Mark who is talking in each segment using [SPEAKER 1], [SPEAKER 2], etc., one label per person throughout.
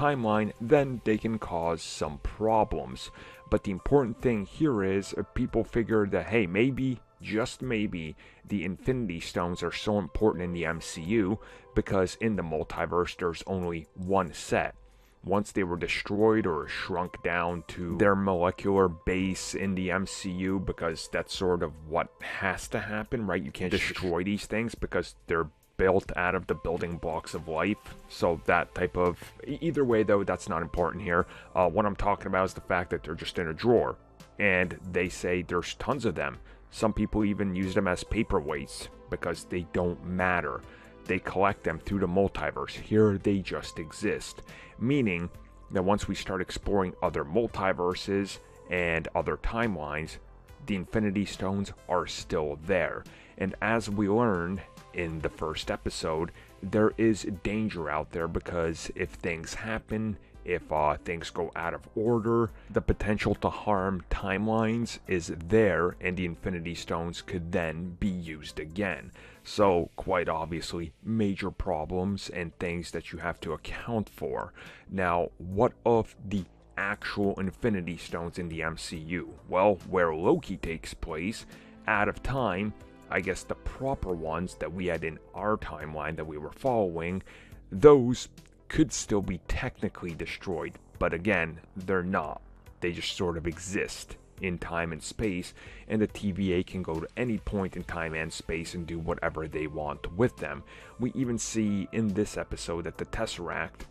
[SPEAKER 1] timeline, then they can cause some problems. But the important thing here is people figure that, hey, maybe, just maybe, the Infinity Stones are so important in the MCU because in the multiverse there's only one set. Once they were destroyed or shrunk down to their molecular base in the MCU, because that's sort of what has to happen, right? You can't destroy these things because they're built out of the building blocks of life. So that type of... Either way, though, that's not important here. What I'm talking about is the fact that they're just in a drawer. And they say there's tons of them. Some people even use them as paperweights because they don't matter. They collect them through the multiverse. Here they just exist. Meaning that once we start exploring other multiverses and other timelines, the Infinity Stones are still there. And as we learn in the first episode, there is danger out there because if things happen, if things go out of order, the potential to harm timelines is there, and the Infinity Stones could then be used again. So, quite obviously, major problems and things that you have to account for. Now, what of the actual Infinity Stones in the MCU? Well, where Loki takes place, out of time, I guess the proper ones that we had in our timeline that we were following, those could still be technically destroyed, but again, they're not. They just sort of exist in time and space, and the TVA can go to any point in time and space and do whatever they want with them. We even see in this episode that the Tesseract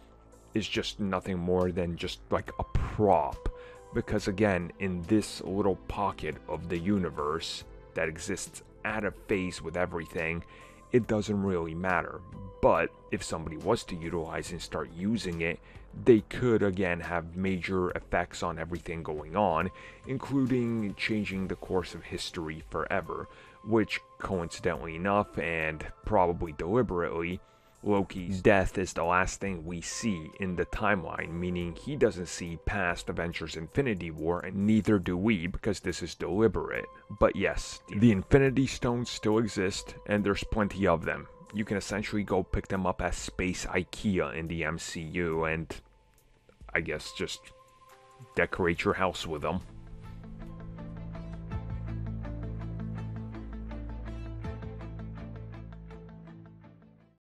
[SPEAKER 1] is just nothing more than just like a prop, because again, in this little pocket of the universe that exists out of phase with everything, it doesn't really matter. But if somebody was to utilize and start using it, they could again have major effects on everything going on, including changing the course of history forever, which coincidentally enough, and probably deliberately, Loki's death is the last thing we see in the timeline, meaning he doesn't see past Avengers Infinity War, and neither do we, because this is deliberate. But yes, the Infinity Stones still exist, and there's plenty of them. You can essentially go pick them up as space IKEA in the MCU, and I guess just decorate your house with them.